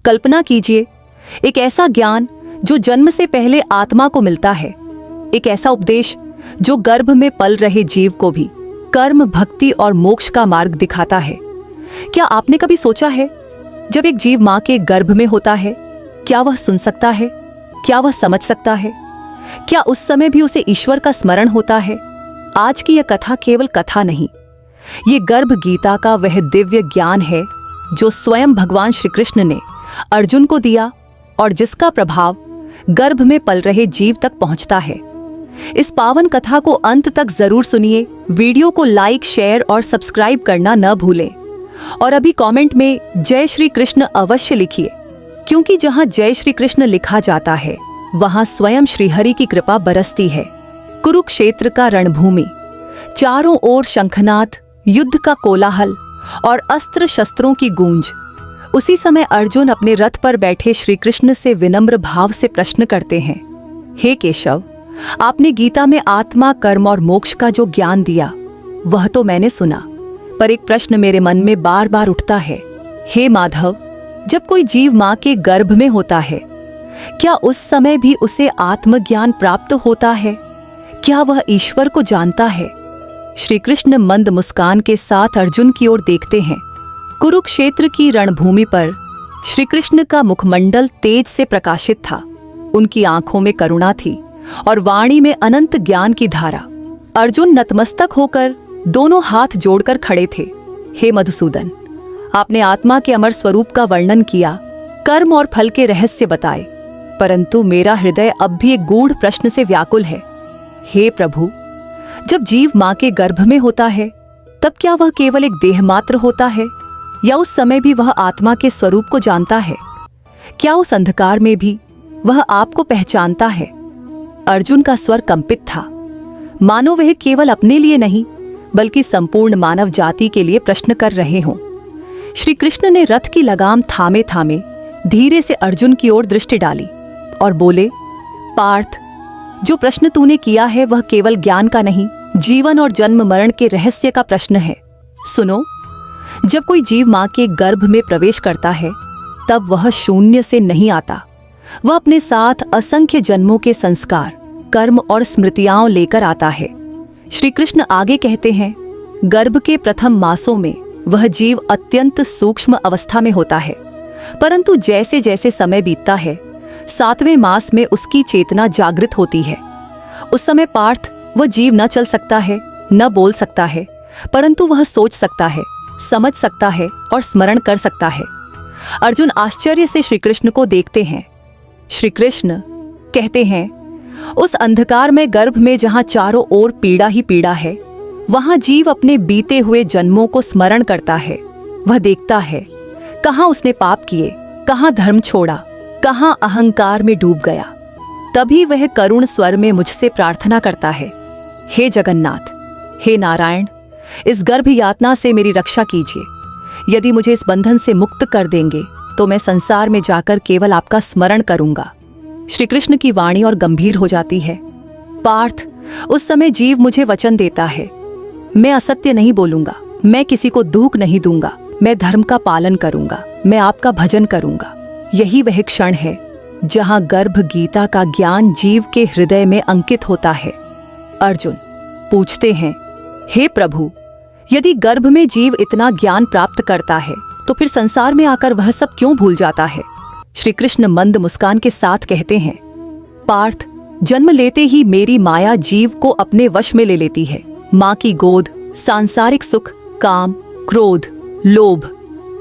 कल्पना कीजिए, एक ऐसा ज्ञान जो जन्म से पहले आत्मा को मिलता है, एक ऐसा उपदेश जो गर्भ में पल रहे जीव को भी कर्म, भक्ति और मोक्ष का मार्ग दिखाता है। क्या आपने कभी सोचा है, जब एक जीव मां के गर्भ में होता है, क्या वह सुन सकता है? क्या वह समझ सकता है? क्या उस समय भी उसे ईश्वर का स्मरण होता है? आज की यह कथा केवल कथा नहीं, ये गर्भ गीता का वह दिव्य ज्ञान है जो स्वयं भगवान श्री कृष्ण ने अर्जुन को दिया और जिसका प्रभाव गर्भ में पल रहे जीव तक पहुंचता है। इस पावन कथा को अंत तक जरूर सुनिए। वीडियो को लाइक, शेयर और सब्सक्राइब करना न भूलें और अभी कमेंट में जय श्री कृष्ण अवश्य लिखिए, क्योंकि जहां जय श्री कृष्ण लिखा जाता है वहां स्वयं श्रीहरि की कृपा बरसती है। कुरुक्षेत्र का रणभूमि, चारों ओर शंखनाद, युद्ध का कोलाहल और अस्त्र शस्त्रों की गूंज। उसी समय अर्जुन अपने रथ पर बैठे श्री कृष्ण से विनम्र भाव से प्रश्न करते हैं, हे केशव, आपने गीता में आत्मा, कर्म और मोक्ष का जो ज्ञान दिया वह तो मैंने सुना, पर एक प्रश्न मेरे मन में बार बार उठता है। हे माधव, जब कोई जीव मां के गर्भ में होता है, क्या उस समय भी उसे आत्मज्ञान प्राप्त होता है? क्या वह ईश्वर को जानता है? श्री कृष्ण मंद मुस्कान के साथ अर्जुन की ओर देखते हैं। कुरुक्षेत्र की रणभूमि पर श्री कृष्ण का मुखमंडल तेज से प्रकाशित था। उनकी आंखों में करुणा थी और वाणी में अनंत ज्ञान की धारा। अर्जुन नतमस्तक होकर दोनों हाथ जोड़कर खड़े थे। हे मधुसूदन, आपने आत्मा के अमर स्वरूप का वर्णन किया, कर्म और फल के रहस्य बताए, परंतु मेरा हृदय अब भी एक गूढ़ प्रश्न से व्याकुल है। हे प्रभु, जब जीव मां के गर्भ में होता है, तब क्या वह केवल एक देह मात्र होता है, या उस समय भी वह आत्मा के स्वरूप को जानता है? क्या उस अंधकार में भी वह आपको पहचानता है? अर्जुन का स्वर कंपित था, मानो वह केवल अपने लिए नहीं बल्कि संपूर्ण मानव जाति के लिए प्रश्न कर रहे हों। श्री कृष्ण ने रथ की लगाम थामे थामे धीरे से अर्जुन की ओर दृष्टि डाली और बोले, पार्थ, जो प्रश्न तूने किया है वह केवल ज्ञान का नहीं, जीवन और जन्म मरण के रहस्य का प्रश्न है। सुनो, जब कोई जीव मां के गर्भ में प्रवेश करता है, तब वह शून्य से नहीं आता। वह अपने साथ असंख्य जन्मों के संस्कार, कर्म और स्मृतियां लेकर आता है। श्री कृष्ण आगे कहते हैं, गर्भ के प्रथम मासों में वह जीव अत्यंत सूक्ष्म अवस्था में होता है, परंतु जैसे जैसे समय बीतता है, 7वें मास में उसकी चेतना जागृत होती है। उस समय पार्थ, वह जीव न चल सकता है, न बोल सकता है, परंतु वह सोच सकता है, समझ सकता है और स्मरण कर सकता है। अर्जुन आश्चर्य से श्री कृष्ण को देखते हैं। श्री कृष्ण कहते हैं, उस अंधकार में गर्भ में जहां चारों ओर पीड़ा ही पीड़ा है, वहां जीव अपने बीते हुए जन्मों को स्मरण करता है। वह देखता है कहां उसने पाप किए, कहां धर्म छोड़ा, कहां अहंकार में डूब गया। तभी वह करुण स्वर में मुझसे प्रार्थना करता है, हे जगन्नाथ, हे नारायण, इस गर्भ यातना से मेरी रक्षा कीजिए। यदि मुझे इस बंधन से मुक्त कर देंगे तो मैं संसार में जाकर केवल आपका स्मरण करूंगा। श्री कृष्ण की वाणी और गंभीर हो जाती है। पार्थ, उस समय जीव मुझे वचन देता है, मैं असत्य नहीं बोलूंगा, मैं किसी को दुख नहीं दूंगा, मैं धर्म का पालन करूंगा, मैं आपका भजन करूंगा। यही वह क्षण है जहां गर्भ गीता का ज्ञान जीव के हृदय में अंकित होता है। अर्जुन पूछते हैं, हे प्रभु, यदि गर्भ में जीव इतना ज्ञान प्राप्त करता है तो फिर संसार में आकर वह सब क्यों भूल जाता है? श्री कृष्ण मंद मुस्कान के साथ कहते हैं, पार्थ, जन्म लेते ही मेरी माया जीव को अपने वश में ले लेती है। माँ की गोद, सांसारिक सुख, काम, क्रोध, लोभ,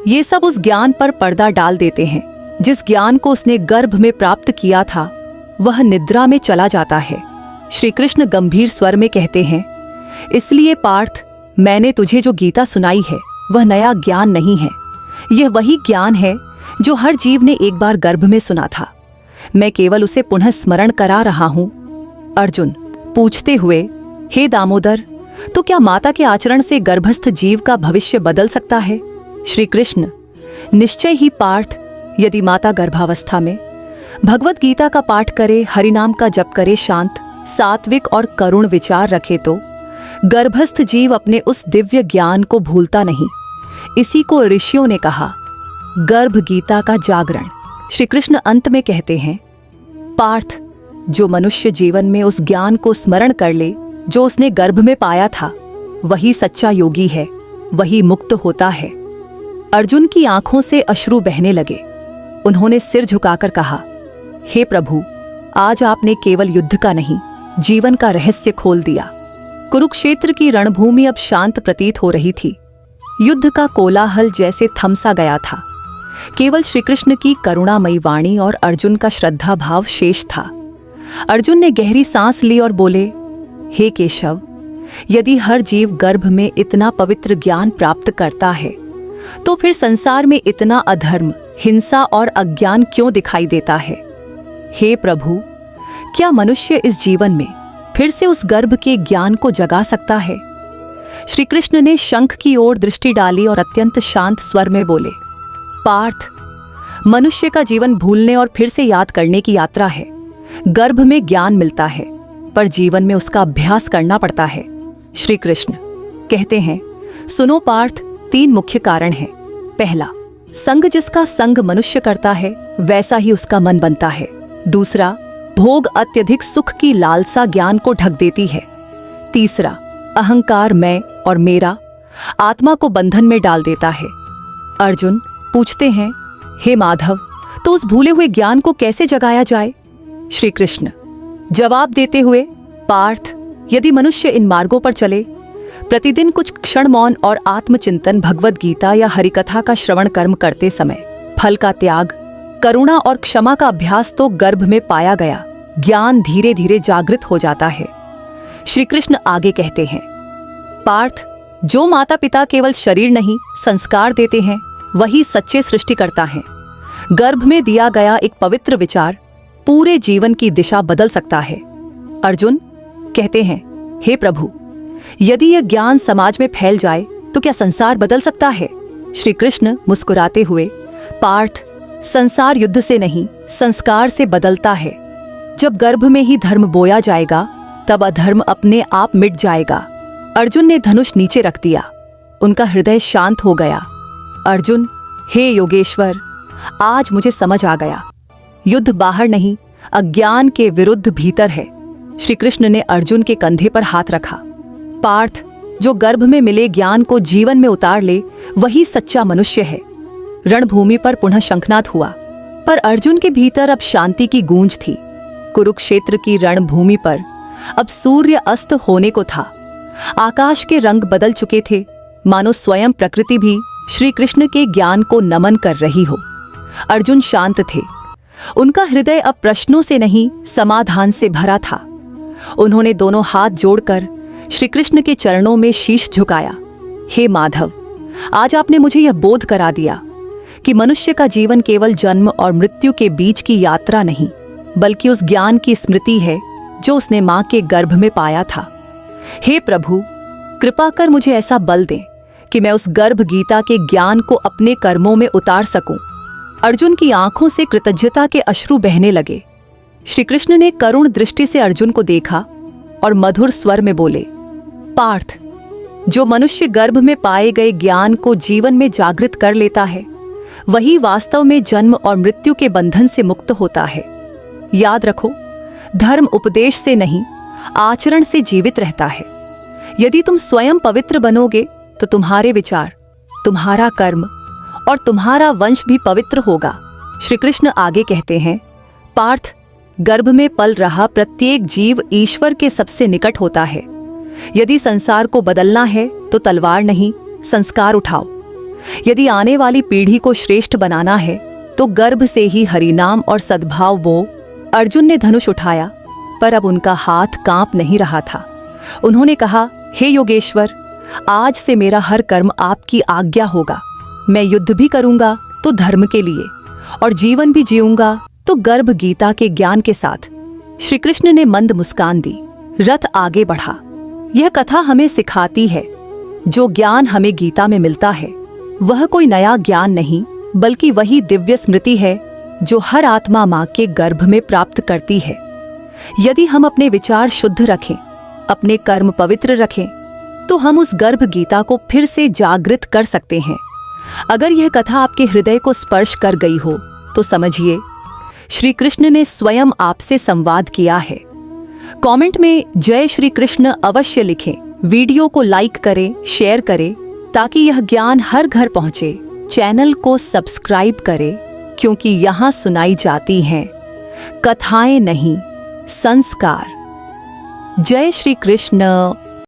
ये सब उस ज्ञान पर पर्दा डाल देते हैं। जिस ज्ञान को उसने गर्भ में प्राप्त किया था वह निद्रा में चला जाता है। श्री कृष्ण गंभीर स्वर में कहते हैं, इसलिए पार्थ, मैंने तुझे जो गीता सुनाई है वह नया ज्ञान नहीं है, यह वही ज्ञान है जो हर जीव ने एक बार गर्भ में सुना था। मैं केवल उसे पुनः स्मरण करा रहा हूं। अर्जुन पूछते हुए, हे दामोदर, तो क्या माता के आचरण से गर्भस्थ जीव का भविष्य बदल सकता है? श्री कृष्ण, निश्चय ही पार्थ, यदि माता गर्भावस्था में भगवत गीता का पाठ करे, हरिनाम का जप करे, शांत, सात्विक और करुण विचार रखे तो गर्भस्थ जीव अपने उस दिव्य ज्ञान को भूलता नहीं। इसी को ऋषियों ने कहा, गर्भ गीता का जागरण। श्री कृष्ण अंत में कहते हैं, पार्थ, जो मनुष्य जीवन में उस ज्ञान को स्मरण कर ले जो उसने गर्भ में पाया था, वही सच्चा योगी है, वही मुक्त होता है। अर्जुन की आंखों से अश्रु बहने लगे। उन्होंने सिर झुकाकर कहा, हे प्रभु, आज आपने केवल युद्ध का नहीं, जीवन का रहस्य खोल दिया। कुरुक्षेत्र की रणभूमि अब शांत प्रतीत हो रही थी। युद्ध का कोलाहल जैसे थमसा गया था। केवल श्री कृष्ण की करुणामयी वाणी और अर्जुन का श्रद्धा भाव शेष था। अर्जुन ने गहरी सांस ली और बोले, हे केशव, यदि हर जीव गर्भ में इतना पवित्र ज्ञान प्राप्त करता है, तो फिर संसार में इतना अधर्म, हिंसा और अज्ञान क्यों दिखाई देता है? हे प्रभु, क्या मनुष्य इस जीवन में फिर से उस गर्भ के ज्ञान को जगा सकता है? श्री कृष्ण ने शंख की ओर दृष्टि डाली और अत्यंत शांत स्वर में बोले, पार्थ, मनुष्य का जीवन भूलने और फिर से याद करने की यात्रा है। गर्भ में ज्ञान मिलता है, पर जीवन में उसका अभ्यास करना पड़ता है। श्री कृष्ण कहते हैं, सुनो पार्थ, 3 मुख्य कारण हैं। पहला, संग जिसका संग मनुष्य करता है, वैसा ही उसका मन बनता है। दूसरा, भोग अत्यधिक सुख की लालसा ज्ञान को ढक देती है। तीसरा, अहंकार मैं और मेरा आत्मा को बंधन में डाल देता है। अर्जुन पूछते हैं, हे माधव, तो उस भूले हुए ज्ञान को कैसे जगाया जाए? श्री कृष्ण जवाब देते हुए, पार्थ, यदि मनुष्य इन मार्गों पर चले, प्रतिदिन कुछ क्षण मौन और आत्मचिंतन, भगवद गीता या हरिकथा का श्रवण कर्म करते समय फल का त्याग, करुणा और क्षमा का अभ्यास, तो गर्भ में पाया गया ज्ञान धीरे धीरे जागृत हो जाता है। श्री कृष्ण आगे कहते हैं, पार्थ, जो माता पिता केवल शरीर नहीं संस्कार देते हैं, वही सच्चे सृष्टिकर्ता हैं। गर्भ में दिया गया एक पवित्र विचार पूरे जीवन की दिशा बदल सकता है। अर्जुन कहते हैं, हे प्रभु, यदि यह ज्ञान समाज में फैल जाए तो क्या संसार बदल सकता है? श्री कृष्ण मुस्कुराते हुए, पार्थ, संसार युद्ध से नहीं, संस्कार से बदलता है। जब गर्भ में ही धर्म बोया जाएगा, तब अधर्म अपने आप मिट जाएगा। अर्जुन ने धनुष नीचे रख दिया। उनका हृदय शांत हो गया। अर्जुन, हे योगेश्वर, आज मुझे समझ आ गया, युद्ध बाहर नहीं, अज्ञान के विरुद्ध भीतर है। श्री कृष्ण ने अर्जुन के कंधे पर हाथ रखा। पार्थ, जो गर्भ में मिले ज्ञान को जीवन में उतार ले, वही सच्चा मनुष्य है। रणभूमि पर पुनः शंखनाद हुआ, पर अर्जुन के भीतर अब शांति की गूंज थी। कुरुक्षेत्र की रणभूमि पर अब सूर्य अस्त होने को था। आकाश के रंग बदल चुके थे, मानो स्वयं प्रकृति भी श्री कृष्ण के ज्ञान को नमन कर रही हो। अर्जुन शांत थे। उनका हृदय अब प्रश्नों से नहीं, समाधान से भरा था। उन्होंने दोनों हाथ जोड़कर श्री कृष्ण के चरणों में शीश झुकाया। हे माधव, आज आपने मुझे यह बोध करा दिया कि मनुष्य का जीवन केवल जन्म और मृत्यु के बीच की यात्रा नहीं, बल्कि उस ज्ञान की स्मृति है जो उसने मां के गर्भ में पाया था। हे प्रभु, कृपा कर मुझे ऐसा बल दें कि मैं उस गर्भ गीता के ज्ञान को अपने कर्मों में उतार सकूं। अर्जुन की आंखों से कृतज्ञता के अश्रु बहने लगे। श्री कृष्ण ने करुण दृष्टि से अर्जुन को देखा और मधुर स्वर में बोले, पार्थ, जो मनुष्य गर्भ में पाए गए ज्ञान को जीवन में जागृत कर लेता है, वही वास्तव में जन्म और मृत्यु के बंधन से मुक्त होता है। याद रखो, धर्म उपदेश से नहीं, आचरण से जीवित रहता है। यदि तुम स्वयं पवित्र बनोगे तो तुम्हारे विचार, तुम्हारा कर्म और तुम्हारा वंश भी पवित्र होगा। श्री कृष्ण आगे कहते हैं, पार्थ, गर्भ में पल रहा प्रत्येक जीव ईश्वर के सबसे निकट होता है। यदि संसार को बदलना है तो तलवार नहीं, संस्कार उठाओ। यदि आने वाली पीढ़ी को श्रेष्ठ बनाना है तो गर्भ से ही हरिनाम और सद्भाव बो। अर्जुन ने धनुष उठाया, पर अब उनका हाथ कांप नहीं रहा था। उन्होंने कहा, हे योगेश्वर, आज से मेरा हर कर्म आपकी आज्ञा होगा। मैं युद्ध भी करूंगा तो धर्म के लिए, और जीवन भी जीऊंगा तो गर्भ गीता के ज्ञान के साथ। श्री कृष्ण ने मंद मुस्कान दी। रथ आगे बढ़ा। यह कथा हमें सिखाती है, जो ज्ञान हमें गीता में मिलता है वह कोई नया ज्ञान नहीं, बल्कि वही दिव्य स्मृति है जो हर आत्मा मां के गर्भ में प्राप्त करती है। यदि हम अपने विचार शुद्ध रखें, अपने कर्म पवित्र रखें, तो हम उस गर्भ गीता को फिर से जागृत कर सकते हैं। अगर यह कथा आपके हृदय को स्पर्श कर गई हो तो समझिए श्री कृष्ण ने स्वयं आपसे संवाद किया है। कमेंट में जय श्री कृष्ण अवश्य लिखें। वीडियो को लाइक करें, शेयर करें ताकि यह ज्ञान हर घर पहुंचे। चैनल को सब्सक्राइब करें क्योंकि यहाँ सुनाई जाती हैं कथाएं नहीं, संस्कार। जय श्री कृष्ण।